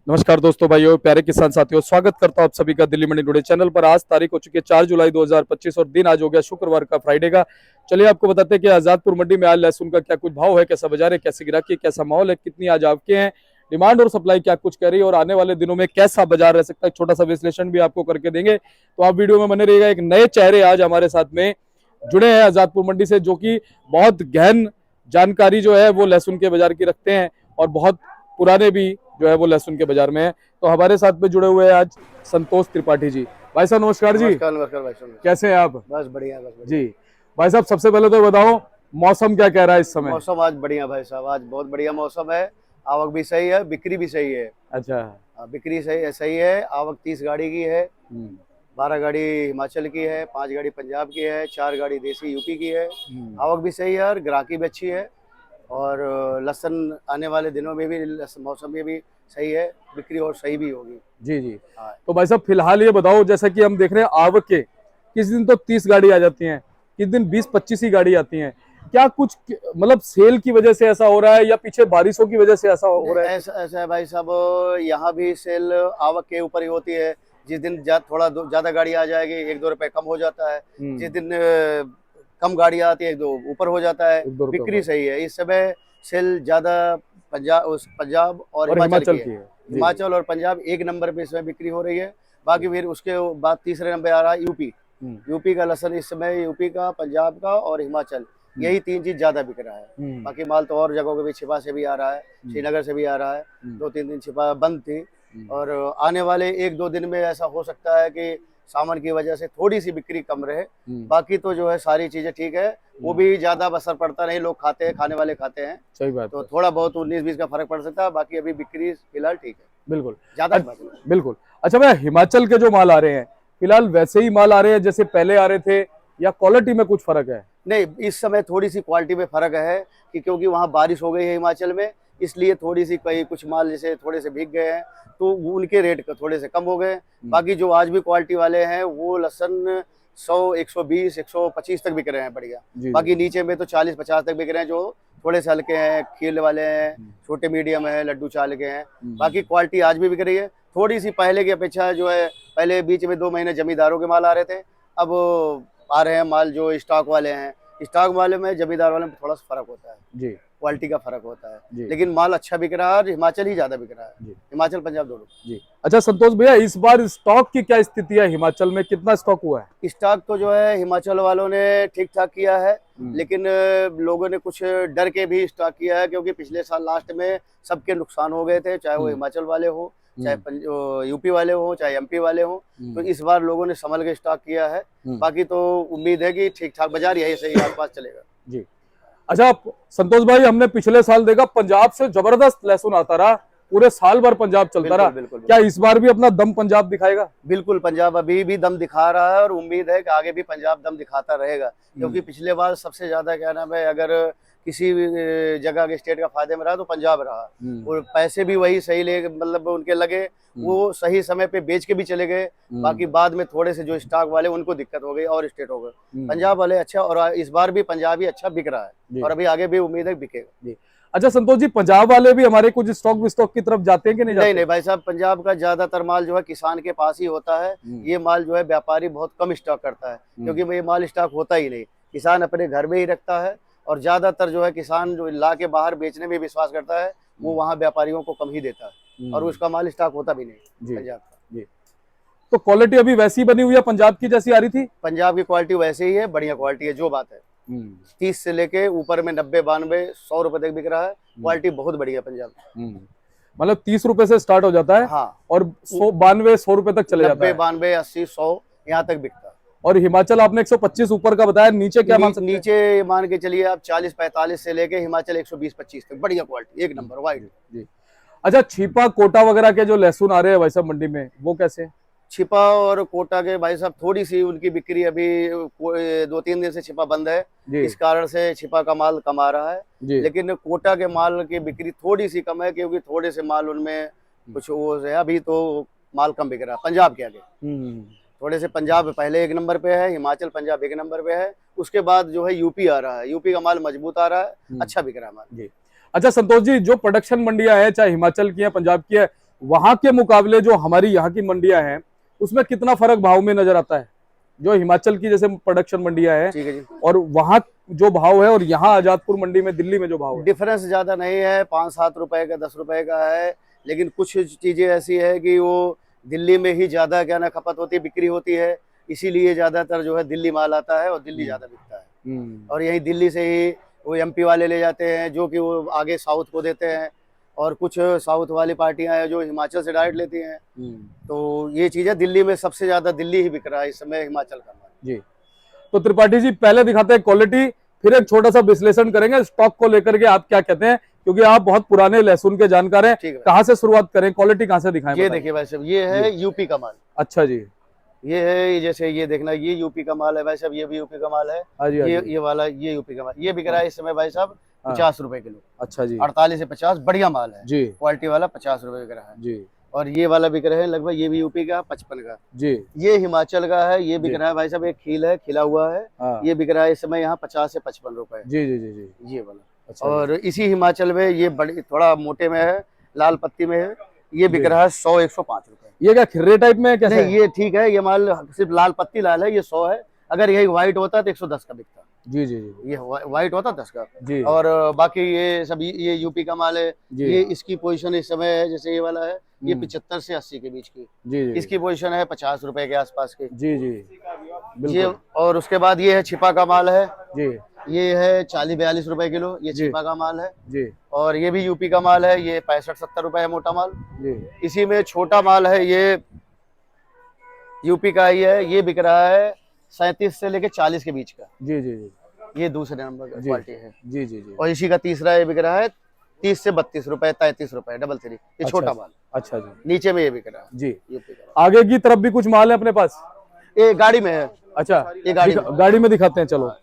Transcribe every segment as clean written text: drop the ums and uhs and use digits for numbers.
नमस्कार दोस्तों, भाइयों, प्यारे किसान साथियों, स्वागत करता हूं आप सभी का दिल्ली मंडी टुडे चैनल पर। आज तारीख हो चुकी है 4 जुलाई 2025 और दिन आज हो गया शुक्रवार का, फ्राइडे का। चलिए आपको बताते हैं कि आजादपुर मंडी में आज लहसुन का क्या कुछ भाव है, कैसा बाजार है, कैसी गिराकी, कैसा माहौल है, कितनी आज आपके हैं डिमांड और सप्लाई क्या कुछ कह रही है और आने वाले दिनों में कैसा बाजार रह सकता है। छोटा सा विश्लेषण भी आपको करके देंगे, तो आप वीडियो में बने रहिएगा। एक नए चेहरे आज हमारे साथ में जुड़े हैं आजादपुर मंडी से, जो कि बहुत गहन जानकारी जो है वो लहसुन के बाजार की रखते हैं और बहुत पुराने भी जो है वो लहसुन के बाजार में है। तो हमारे साथ में जुड़े हुए हैं आज संतोष त्रिपाठी जी। भाई साहब नमस्कार जी। नमस्कार नमस्कार भाई साहब। कैसे हैं आप? बस बढ़िया बस बढ़िया। जी भाई साहब, सबसे पहले तो बताओ मौसम क्या कह रहा है इस समय? मौसम आज बढ़िया भाई साहब, आज बहुत बढ़िया मौसम है। आवक भी सही है, बिक्री भी सही है। अच्छा। बिक्री सही है। आवक 30 गाड़ी की है, 12 गाड़ी हिमाचल की है, 5 गाड़ी पंजाब की है, 4 गाड़ी देसी यूपी की है। आवक भी सही है और ग्राहकी भी अच्छी है। और लहसुन आने वाले दिनों में भी मौसम में भी सही है, बिक्री और सही भी होगी। जी जी। हाँ। तो भाई साहब फिलहाल ये बताओ, जैसा कि हम देख रहे हैं आवक के किस दिन तो 30 गाड़ी आ जाती हैं, किस दिन 20-25 ही गाड़ी आती हैं। क्या कुछ मतलब सेल की वजह से ऐसा हो रहा है या पीछे बारिशों की वजह से ऐसा हो रहा है? ऐसा है भाई साहब, यहाँ भी सेल आवक के ऊपर ही होती है। जिस दिन थोड़ा ज्यादा गाड़ी आ जाएगी, 1-2 रुपए कम हो जाता है। जिस दिन कम गाड़ी आती है, 1-2 ऊपर हो जाता है। बिक्री सही है इस समय। सेल ज्यादा पंजाब और हिमाचल की है। हिमाचल और पंजाब एक नंबर पे इसमें बिक्री हो रही है। बाकी फिर उसके बाद तीसरे नंबर आ रहा है यूपी। यूपी का लहसुन इस समय, यूपी का, पंजाब का और हिमाचल, यही 3 चीज ज्यादा बिक रहा है। बाकी माल तो और जगहों के भी, छिपा से भी आ रहा है, श्रीनगर से भी आ रहा है। 2-3 दिन छिपा बंद थी और आने वाले 1-2 दिन में ऐसा हो सकता है कि सामान की वजह से थोड़ी सी बिक्री कम रहे। बाकी तो जो है सारी चीजें ठीक है। वो भी ज्यादा असर पड़ता नहीं, लोग खाते हैं, खाने वाले खाते हैं। सही बात। तो थोड़ा बहुत 19-20 का फर्क पड़ सकता है। बाकी अभी बिक्री फिलहाल ठीक है। बिल्कुल ज्यादा बिल्कुल। अच्छा भैया, हिमाचल के जो माल आ रहे हैं फिलहाल वैसे ही माल आ रहे हैं जैसे पहले आ रहे थे या क्वालिटी में कुछ फर्क है? नहीं, इस समय थोड़ी सी क्वालिटी में फर्क है कि क्योंकि वहाँ बारिश हो गई है हिमाचल में, इसलिए थोड़ी सी कई कुछ माल जैसे थोड़े से भीग गए हैं तो उनके रेट थोड़े से कम हो गए। बाकी जो आज भी क्वालिटी वाले हैं वो लहसुन 100, 120, 125 तक बिक रहे हैं बढ़िया। बाकी नीचे में तो 40-50 तक बिक रहे हैं, जो थोड़े से हल्के हैं, खील वाले हैं, छोटे मीडियम है, लड्डू चाल के हैं। बाकी क्वालिटी आज भी बिक रही है। थोड़ी सी पहले की अपेक्षा जो है, पहले बीच में 2 महीने जमींदारों के माल आ रहे थे, अब आ रहे हैं माल जो स्टॉक वाले हैं। स्टॉक वाले में, जमींदार वाले में थोड़ा सा फर्क होता है जी, क्वालिटी का फर्क होता है। लेकिन माल अच्छा बिक रहा है और हिमाचल ही ज्यादा बिक रहा है, हिमाचल पंजाब दोनों जी। अच्छा संतोष भैया, इस बार स्टॉक की क्या स्थिति है? हिमाचल में कितना स्टॉक हुआ है? स्टॉक तो जो है हिमाचल वालों ने ठीक ठाक किया है, लेकिन लोगों ने कुछ डर के भी स्टॉक किया है, क्योंकि पिछले साल लास्ट में सबके नुकसान हो गए थे, चाहे वो हिमाचल वाले हो, चाहे यूपी वाले हो, चाहे एमपी वाले हो। तो इस बार लोगों ने संभल के स्टॉक किया है। बाकी तो उम्मीद है कि ठीक ठाक बाजार यही सही आसपास चलेगा जी। अच्छा संतोष भाई, हमने पिछले साल देखा पंजाब से जबरदस्त लहसुन आता रहा, पूरे साल भर पंजाब चलता रहा। क्या इस बार भी अपना दम पंजाब दिखाएगा? बिल्कुल, पंजाब अभी भी दम दिखा रहा है और उम्मीद है कि आगे भी पंजाब दम दिखाता रहेगा। क्योंकि पिछले बार सबसे ज्यादा क्या नाम है, अगर किसी जगह के स्टेट का फायदे में रहा तो पंजाब रहा। और पैसे भी वही सही ले, मतलब उनके लगे, वो सही समय पे बेच के भी चले गए। बाकी बाद में थोड़े से जो स्टॉक वाले उनको दिक्कत हो गई और स्टेट हो गए। पंजाब वाले अच्छा, और इस बार भी पंजाब ही अच्छा बिक रहा है और अभी आगे भी उम्मीद है बिकेगा। अच्छा संतोष जी, पंजाब वाले भी हमारे कुछ स्टॉक विस्टॉक की तरफ जाते हैं कि नहीं जाते? नहीं भाई साहब, पंजाब का ज्यादातर माल जो है किसान के पास ही होता है। ये माल जो है व्यापारी बहुत कम स्टॉक करता है, क्योंकि ये माल स्टॉक होता ही नहीं, किसान अपने घर में ही रखता है। और ज्यादातर जो है किसान जो ला के बाहर बेचने में विश्वास करता है, वो वहाँ व्यापारियों को कम ही देता है और उसका माल स्टॉक होता भी नहीं पंजाब का जी। तो क्वालिटी अभी वैसी बनी हुई है पंजाब की जैसी आ रही थी? पंजाब की क्वालिटी वैसे ही है, बढ़िया क्वालिटी है। जो बात है 30 से लेके ऊपर में 90, 92, 100 रुपए तक बिक रहा है। क्वालिटी बहुत बढ़िया पंजाब। मतलब 30 रुपए से स्टार्ट हो जाता है। हाँ। और 92, 100 रुपए तक चले जाता है। 90, 92, 80, 100 यहाँ तक बिकता है। और हिमाचल आपने 125 ऊपर का बताया, नीचे क्या मान सकते हैं? नीचे मान के चलिए आप 40-45 से लेके हिमाचल 120-25 तक बढ़िया क्वालिटी, एक नंबर वाइड जी। अच्छा, छिपा कोटा वगैरह के जो लहसुन आ रहे हैं भाई साहब मंडी में, वो कैसे? छिपा और कोटा के भाई साहब थोड़ी सी उनकी बिक्री अभी 2-3 दिन से छिपा बंद है, इस कारण से छिपा का माल कम आ रहा है। लेकिन कोटा के माल की बिक्री थोड़ी सी कम है, क्योंकि थोड़े से माल उनमें कुछ वो है, अभी तो माल कम बिक रहा है पंजाब के आगे। थोड़े से पंजाब पहले 1 नंबर पे है, हिमाचल पंजाब 1 नंबर पे है, उसके बाद जो है यूपी आ रहा है। यूपी का माल मजबूत आ रहा है, अच्छा बिक रहा है माल। अच्छा संतोष जी, जो प्रोडक्शन मंडियां है चाहे हिमाचल की है पंजाब की है, वहां के मुकाबले जो हमारी यहाँ की मंडियां हैं उसमें कितना फर्क भाव में नजर आता है? जो हिमाचल की जैसे प्रोडक्शन मंडियां हैं ठीक है जी। और वहाँ जो भाव है और यहाँ आजादपुर मंडी में, दिल्ली में जो भाव है, डिफरेंस ज्यादा नहीं है, 5-7 रुपए का, 10 रुपए का है। लेकिन कुछ चीजें ऐसी है कि वो दिल्ली में ही ज्यादा क्या ना खपत होती है, बिक्री होती है, इसीलिए ज्यादातर जो है दिल्ली माल आता है और दिल्ली ज्यादा बिकता है। और यही दिल्ली से ही वो एमपी वाले ले जाते हैं, जो कि वो आगे साउथ को देते हैं, और कुछ साउथ वाली पार्टियां हैं जो हिमाचल से डायरेक्ट लेती हैं। तो ये चीज है, दिल्ली में सबसे ज्यादा दिल्ली ही बिक रहा है इस समय हिमाचल का माल। जी। तो त्रिपाठी जी पहले दिखाते हैं क्वालिटी, फिर एक छोटा सा विश्लेषण करेंगे स्टॉक को लेकर के, आप क्या कहते हैं, क्योंकि आप बहुत पुराने लहसुन के जानकार हैं। कहाँ से शुरुआत करें, क्वालिटी कहाँ से दिखाएं? ये देखिए भाई साहब, ये है यूपी का माल। अच्छा जी। ये है, जैसे ये देखना, ये यूपी का माल है भाई साहब, ये भी यूपी का माल है। ये वाला ये यूपी का माल, ये बिक रहा है इस समय भाई साहब 50 रुपए किलो। अच्छा जी। 48 से 50 बढ़िया माल है जी, क्वालिटी वाला 50 रुपए बिक रहा है जी। और ये वाला बिक रहे हैं लगभग, ये भी यूपी का 55 का जी। ये हिमाचल का है, ये बिक रहा है भाई साहब, एक खील है, खिला हुआ है, ये बिक रहा है इस समय यहाँ 50 से 55 रुपए। जी जी जी जी। ये वाला। अच्छा। और इसी हिमाचल में ये बड़ी थोड़ा मोटे में है, लाल पत्ती में है, ये बिक रहा है 100-105 रुपए। ये क्या खिर्रे टाइप में है कैसे? नहीं, ये ठीक है, ये माल सिर्फ लाल पत्ती लाल है, ये 100 है। अगर यही व्हाइट होता तो 110 का बिकता। जी जी जी। ये व्हाइट होता 10 का जी। और बाकी ये सब ये यूपी का माल है। ये इसकी पोजीशन इस समय है, जैसे ये वाला है, ये 75 से 80 के बीच की। जी जी। इसकी पोजीशन है 50 रुपए के आसपास की। जी जी ये और उसके बाद ये है छिपा का माल है जी। ये है 40-42 रुपए किलो, ये छिपा का माल है जी। और ये भी यूपी का माल है, ये 65-70 रुपए है मोटा माल जी। इसी में छोटा माल है, ये यूपी का ही है, ये बिक रहा है 37 से लेके 40 के बीच का। जी जी जी। ये दूसरे नंबर का क्वालिटी है। जी जी जी। और इसी का तीसरा ये बिक रहा है 30 से 32 रुपए, 33 रुपए, डबल 3, ये छोटा माल। अच्छा जी। नीचे में ये बिक रहा है जी। यूपी का। आगे की तरफ भी कुछ माल है अपने पास? ये गाड़ी में है। अच्छा, ये गाड़ी में दिखाते हैं, चलो।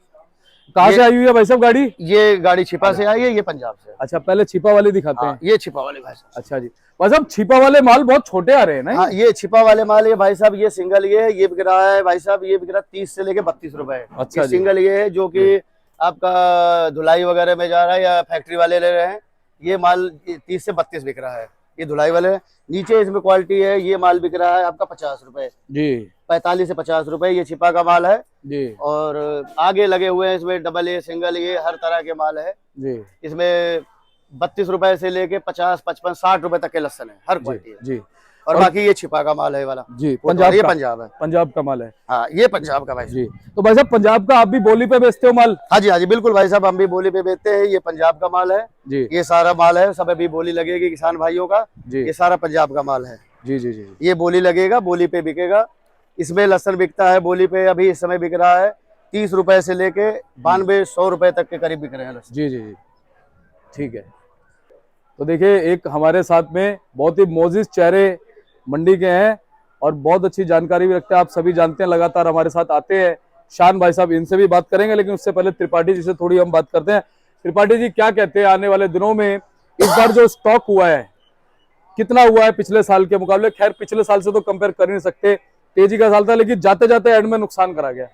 कहाँ से आई हुई है भाई साहब गाड़ी? ये गाड़ी छिपा से आई है, ये पंजाब से। अच्छा, पहले छिपा वाली दिखाते हैं। ये छिपा वाले भाई साहब। अच्छा जी। भाई साहब छिपा वाले माल बहुत छोटे आ रहे हैं ना? हाँ, ये छिपा वाले माल है भाई साहब, ये सिंगल ये बिक रहा है भाई साहब, ये बिक रहा है 30 से लेके 32 रुपए। अच्छा, सिंगल ये है जो कि आपका धुलाई वगैरह में जा रहा है या फैक्ट्री वाले ले रहे हैं। ये माल 30 से 32 बिक रहा है, ये धुलाई वाले। नीचे इसमें क्वालिटी है, ये माल बिक रहा है आपका 50 रुपए जी, 45 से 50 रुपए, ये छिपा का माल है जी। और आगे लगे हुए हैं इसमें डबल ए, सिंगल ए, हर तरह के माल है जी। इसमें 32 रुपए से लेके 50, 55, 60 रुपए तक के लहसन है, हर क्वालिटी है जी। और बाकी ये छिपा का माल है वाला जी, पंजाब, ये पंजाब है, पंजाब का माल है। हाँ, ये पंजाब का भाई जी। तो भाई साहब पंजाब का आप भी बोली पे बेचते हो माल? हाँ जी, हाँ जी, बिल्कुल भाई साहब, हम भी बोली पे बेचते हैं। ये पंजाब का माल है जी, ये सारा माल है, सब अभी बोली लगेगी किसान भाइयों का जी। ये सारा पंजाब का माल है जी जी जी। ये बोली लगेगा, बोली पे बिकेगा। इसमें लहसन बिकता है बोली पे, अभी इस समय बिक रहा है 30 रुपए से लेके 92-100 रुपए तक के करीब बिक रहे हैं लहसन जी जी जी। ठीक है। तो देखिए एक हमारे साथ में बहुत ही मोजिज चेहरे मंडी के हैं और बहुत अच्छी जानकारी भी रखते हैं, आप सभी जानते हैं, लगातार हमारे साथ आते हैं। शान भाई साहब, इनसे भी बात करेंगे, लेकिन उससे पहले त्रिपाठी जी से थोड़ी हम बात करते हैं। त्रिपाठी जी क्या कहते हैं, आने वाले दिनों में इस बार जो स्टॉक हुआ है कितना हुआ है पिछले साल के मुकाबले? खैर पिछले साल से तो कंपेयर कर नहीं सकते, तेजी का साल था, लेकिन जाते जाते एंड में नुकसान करा गया।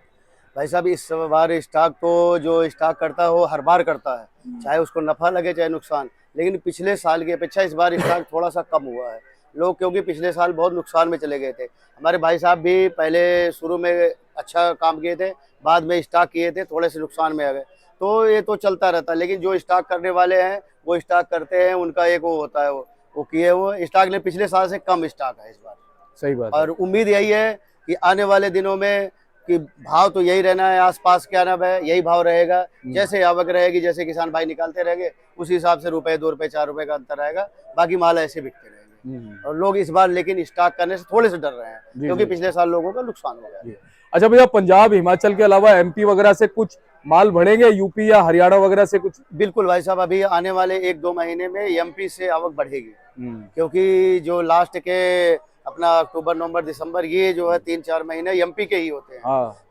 भाई साहब इस बार स्टॉक तो जो स्टॉक करता है वो हर बार करता है, चाहे उसको नफा लगे चाहे नुकसान, लेकिन पिछले साल की अपेक्षा इस बार स्टॉक थोड़ा सा कम हुआ है। लोग क्योंकि पिछले साल बहुत नुकसान में चले गए थे, हमारे भाई साहब भी पहले शुरू में अच्छा काम किए थे, बाद में स्टॉक किए थे, थोड़े से नुकसान में आ गए, तो ये तो चलता रहता है। लेकिन जो स्टॉक करने वाले हैं वो स्टॉक करते हैं, उनका एक वो होता है, वो किए वो स्टॉक ने पिछले साल से कम स्टॉक है इस बार। सही बात। और उम्मीद यही है कि आने वाले दिनों में कि भाव तो यही रहना है, आसपास क्या नाम है, यही भाव रहेगा, जैसे आवक रहेगी, जैसे किसान भाई निकालते रहेंगे उसी हिसाब से रुपए 2 रुपए 4 रुपए का अंतर रहेगा, बाकी माल ऐसे बिकते रहेंगे। और लोग इस बार लेकिन स्टॉक करने से थोड़े से डर रहे हैं क्योंकि पिछले साल लोगों का नुकसान हो गया। अच्छा भैया, पंजाब हिमाचल के अलावा एमपी वगैरह से कुछ माल बढ़ेंगे, यूपी या हरियाणा वगैरह से कुछ? बिल्कुल भाई साहब, अभी आने वाले 1-2 महीने में एमपी से आवक बढ़ेगी, क्योंकि जो लास्ट के अपना अक्टूबर, नवंबर, दिसंबर, ये जो है 3-4 महीने एमपी के ही होते हैं।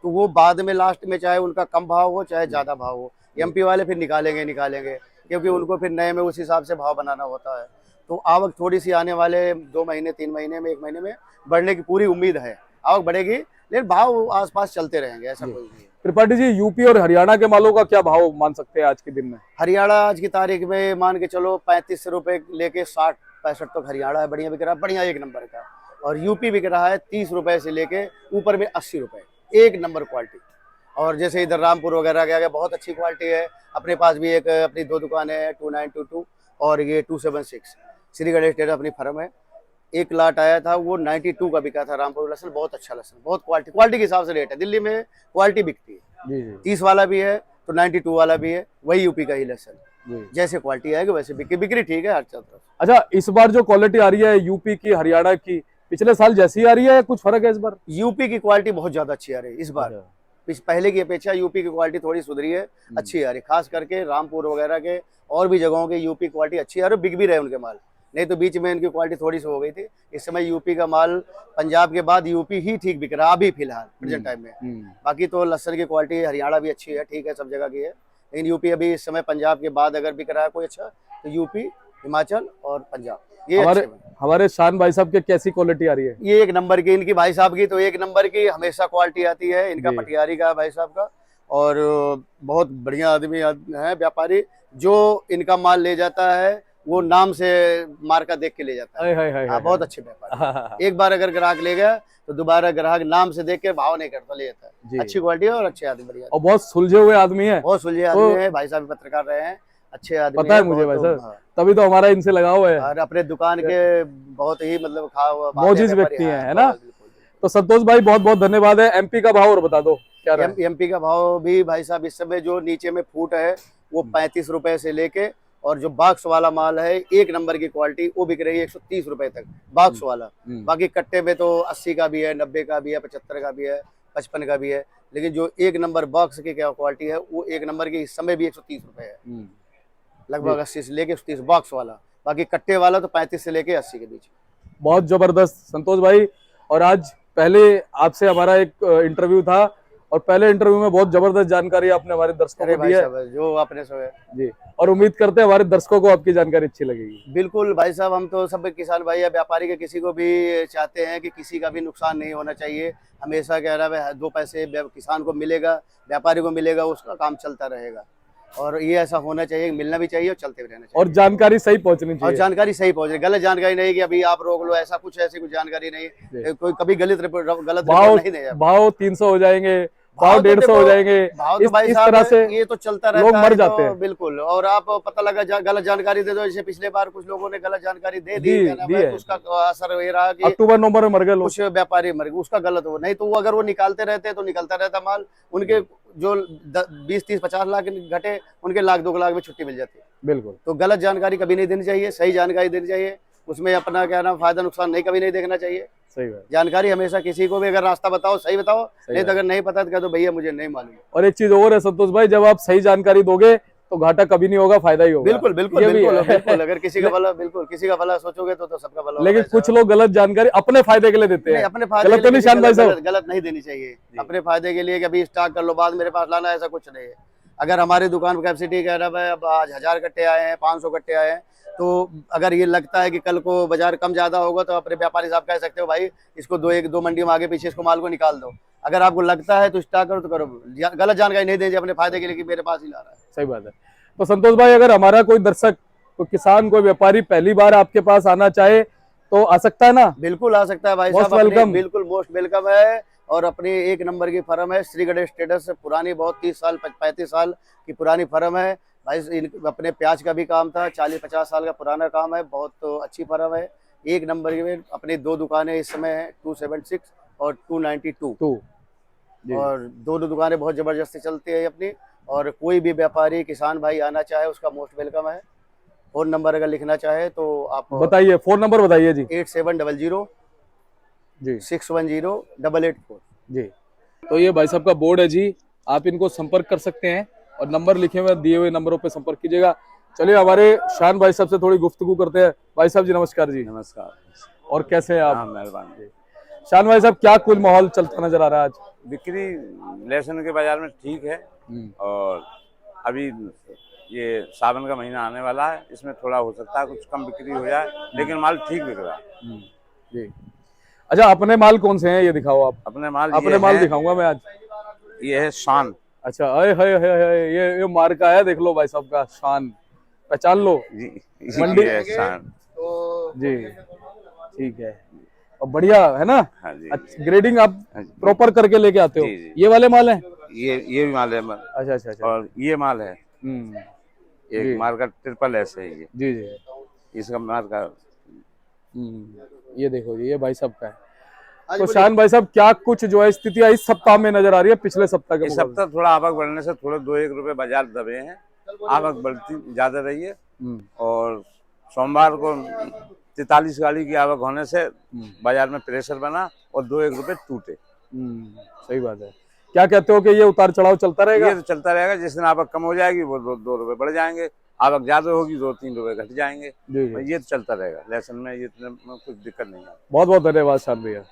तो वो बाद में लास्ट में चाहे उनका कम भाव हो चाहे ज्यादा भाव हो, एमपी वाले फिर निकालेंगे क्योंकि उनको फिर नए में उस हिसाब से भाव बनाना होता है। तो आवक थोड़ी सी आने वाले 2 महीने, 3 महीने में, 1 महीने में बढ़ने की पूरी उम्मीद है। आवक बढ़ेगी लेकिन भाव आसपास चलते रहेंगे, ऐसा कोई नहीं है। त्रिपाठी जी, यूपी और हरियाणा के मालों का क्या भाव मान सकते हैं आज के दिन में? हरियाणा आज की तारीख में मान के चलो 35 रुपए लेके 60 65 तो हरियाणा है, बढ़िया बिक रहा है, बढ़िया एक नंबर का। और यूपी बिक रहा है 30 रुपए से लेके ऊपर में 80 रुपए, एक नंबर क्वालिटी। और जैसे इधर रामपुर वगैरह के आगे बहुत अच्छी क्वालिटी है। अपने पास भी एक अपनी 2 दुकानें हैं, 2922 और ये 276 श्री गणेश डेयरी अपनी फर्म है। एक लाट आया था वो 92 का बिका था रामपुर लहसुन, बहुत अच्छा लहसुन, बहुत क्वालिटी के हिसाब से रेट है। दिल्ली में क्वालिटी बिकती है, जी जी 30 वाला भी है तो 92 वाला भी है, वही यूपी का ही लहसुन। जी। जैसे क्वालिटी आएगी वैसे बिक्री ठीक है हर तरफ। अच्छा, इस बार जो क्वालिटी आ रही है यूपी की, हरियाणा की, पिछले साल जैसी आ रही है, कुछ फर्क है इस बार? यूपी की क्वालिटी बहुत ज्यादा अच्छी आ रही है इस बार। पहले की अपेक्षा यूपी की क्वालिटी थोड़ी सुधरी है, अच्छी आ रही है। खास करके रामपुर वगैरह के और भी जगहों के यूपी क्वालिटी अच्छी आ रही है, बिक भी रहे उनके माल। नहीं तो बीच में इनकी क्वालिटी थोड़ी सी हो गई थी। इस समय यूपी का माल पंजाब के बाद यूपी ही ठीक बिक रहा है अभी फिलहाल प्रेजेंट टाइम में। बाकी तो लहसुन की क्वालिटी हरियाणा भी अच्छी है, ठीक है, सब जगह की है। लेकिन यूपी अभी इस समय पंजाब के बाद अगर बिक रहा है कोई अच्छा तो यूपी, हिमाचल और पंजाब ये हमारे शान भाई साहब के कैसी क्वालिटी आ रही है? ये एक नंबर की इनकी भाई साहब की तो एक नंबर की हमेशा क्वालिटी आती है इनका, पटियारी का भाई साहब का। और बहुत बढ़िया आदमी है व्यापारी, जो इनका माल ले जाता है वो नाम से मार्का देख के ले जाता है। बहुत अच्छे व्यापारी, एक बार अगर ग्राहक ले गया तो दोबारा ग्राहक नाम से देख के भाव नहीं करता, ले जाता है। अच्छी क्वालिटी है और अच्छे आदमी, बढ़िया और बहुत सुलझे हुए आदमी है, बहुत सुलझे आदमी है। भाई साहब भी पत्रकार रहे हैं, अच्छे आदमी पता है मुझे भाई साहब, तभी तो हमारा इनसे लगाव है। और अपने दुकान के बहुत ही मतलब मौजिज व्यक्ति है ना। तो संतोष भाई बहुत बहुत धन्यवाद है। एमपी का भाव और बता दो क्या रहा है? एमपी का भाव भी भाई साहब इस समय जो नीचे में फूट है वो 35 रुपए से लेके, और जो बॉक्स वाला माल है एक नंबर की क्वालिटी वो बिक रही है 130 रुपए तक बॉक्स वाला। बाकी कट्टे में तो 80 का भी है, 90 का भी है, 75 का भी है, 55 का भी है। लेकिन जो एक नंबर बॉक्स की क्या क्वालिटी है वो एक नंबर की इस समय भी 130 रुपए है, लगभग 80 से लेके 130 बॉक्स वाला। बाकी कट्टे वाला तो 35 से लेके 80 के बीच। बहुत जबरदस्त संतोष भाई। और आज पहले आपसे हमारा एक इंटरव्यू था, और पहले इंटरव्यू में बहुत जबरदस्त जानकारी आपने हमारे दर्शकों को दी है जो आपने सब जी। और उम्मीद करते हैं हमारे दर्शकों को आपकी जानकारी अच्छी लगेगी। बिल्कुल भाई साहब, हम तो सब किसान भाई या व्यापारी के किसी को भी चाहते हैं कि किसी का भी नुकसान नहीं होना चाहिए। हमेशा कह रहा है 2 पैसे किसान को मिलेगा, व्यापारी को मिलेगा, उसका काम चलता रहेगा। और ये ऐसा होना चाहिए, मिलना भी चाहिए और चलते भी रहना चाहिए। और जानकारी सही पहुंचनी चाहिए, और जानकारी सही पहुंचे, गलत जानकारी नहीं कि अभी आप रोक लो, ऐसा कुछ ऐसी कुछ जानकारी नहीं। कोई कभी गलत रिपोर्ट नहीं देगा। भाव 300 हो जाएंगे, भाव 150 हो जाएंगे, भाव तो भाई इस तरह से ये तो चलता रहता लोग मर है जाते हैं। बिल्कुल। और आप पता लगा गलत जानकारी दे दो, जैसे पिछले बार कुछ लोगों ने गलत जानकारी दे दी है, उसका असर ये रहा कि अक्टूबर नवंबर में मर गए कुछ व्यापारी मर गए, उसका गलत हो। नहीं तो वो अगर वो निकालते रहते तो निकलता रहता माल, उनके जो 20, 30, 50 लाख घटे, उनके लाख 2 लाख में छुट्टी मिल जाती है। बिल्कुल। तो गलत जानकारी कभी नहीं देनी चाहिए, सही जानकारी देनी चाहिए। उसमें अपना क्या नाम फायदा नुकसान नहीं कभी नहीं देखना चाहिए। सही बात। जानकारी हमेशा किसी को भी अगर रास्ता बताओ सही बताओ, नहीं तो अगर नहीं पता तो कह दो भैया मुझे नहीं मालूम। और एक चीज और है संतोष भाई, जब आप सही जानकारी दोगे तो घाटा कभी नहीं होगा, फायदा ही होगा। बिल्कुल बिल्कुल बिल्कुल बिल्कुल। अगर किसी का भला, बिल्कुल किसी का भला सोचोगे तो सबका भला। लेकिन कुछ लोग गलत जानकारी अपने फायदे के लिए देते हैं। अपने फायदे गलत तो नहीं शान भाई साहब? गलत नहीं देनी चाहिए अपने फायदे के लिए कि अभी स्टॉक कर लो बाद मेरे पास लाना, ऐसा कुछ नहीं है। अगर हमारी दुकान पर कैपेसिटी कह रहा है अब आज 1000 कट्टे आए हैं, 500 कट्टे आए हैं, तो अगर ये लगता है कि कल को बाजार कम ज्यादा होगा तो अपने व्यापारी साहब कह सकते हो भाई इसको 2 मंडी में आगे पीछे इसको माल को निकाल दो। अगर आपको लगता है तो स्टॉक करो तो करो, गलत जानकारी नहीं देंगे अपने फायदे के लिए कि मेरे पास ही ला रहा है। सही बात है। तो संतोष भाई, अगर हमारा कोई दर्शक, कोई किसान, कोई व्यापारी पहली बार आपके पास आना चाहे तो आ सकता है ना? बिल्कुल आ सकता है भाई साहब, वेलकम। बिल्कुल मोस्ट वेलकम है। और अपनी एक नंबर की फर्म है श्री गणेश ट्रेडर्स, पुरानी बहुत 30 साल 35 साल की पुरानी फर्म है भाई। अपने प्याज का भी काम था, 40-50 साल का पुराना काम है, बहुत तो अच्छी फर्म है। एक नंबर की में अपनी 2 दुकानें इस समय है, 276 और 292 और दोनों दुकानें बहुत जबरदस्ती चलती है अपनी। और कोई भी व्यापारी किसान भाई आना चाहे उसका मोस्ट वेलकम है। फोन नंबर अगर लिखना चाहे तो आप बताइए, फोन नंबर बताइए जी। 8700 जी 610-884 जी। तो ये भाई साहब का बोर्ड है जी, आप इनको संपर्क कर सकते हैं और नंबर लिखे हुए दिए हुए नंबरों पे संपर्क कीजिएगा। चलिए हमारे शान भाई साहब से थोड़ी गुफ्तगू करते हैं। भाई साहब जी नमस्कार जी। नमस्कार। और कैसे हैं आप? मेहरबानी। शान भाई साहब, क्या कुल माहौल चलता नजर आ रहा है आज? बिक्री लहसुन के बाजार में ठीक है, और अभी ये सावन का महीना आने वाला है, इसमें थोड़ा हो सकता है कुछ कम बिक्री हो जाए, लेकिन माल ठीक बिक रहा है जी। अच्छा, अपने माल कौन से हैं ये दिखाओ आप। अपने माल दिखाऊंगा मैं आज। ये है शान। अच्छा, ये मार्का है, देख लो भाई साहब का शान, पहचान लो। मंडी है शान। तो जी, ठीक है। और बढ़िया है ना? हाँ जी। अच्छा, ग्रेडिंग आप हाँ जी। प्रॉपर करके लेके आते हो? जी, जी। ये वाले माल हैं? ये भी माल है अच्छा, अच्छा, अच्छा। और ये माल है, हम्म, एक जी, माल का ट्रिपल एस है ये, जी, जी। इसका माल का। ये देखो जी, ये भाई साहब का है। तो शान भाई साहब, क्या कुछ जो है स्थितियां इस सप्ताह में नजर आ रही है पिछले सप्ताह के इस मुकाबले? सप्ताह थोड़ा आवक बढ़ने से थोड़े 2-1 रुपए बाजार दबे हैं, आवक बढ़ती ज्यादा रही है। और सोमवार को 43 गाड़ी की आवक होने से बाजार में प्रेशर बना और 2-1 रुपए टूटे। सही बात है। क्या कहते हो कि ये उतार चढ़ाव चलता रहेगा? ये तो चलता रहेगा, जिस दिन आवक कम हो जाएगी वो 2 रुपए बढ़ जाएंगे, आवक ज्यादा होगी 2-3 रुपए घट जाएंगे। जी, जी। ये तो चलता रहेगा, लहसुन में ये इतने में कुछ दिक्कत नहीं है। बहुत बहुत धन्यवाद शान भैया।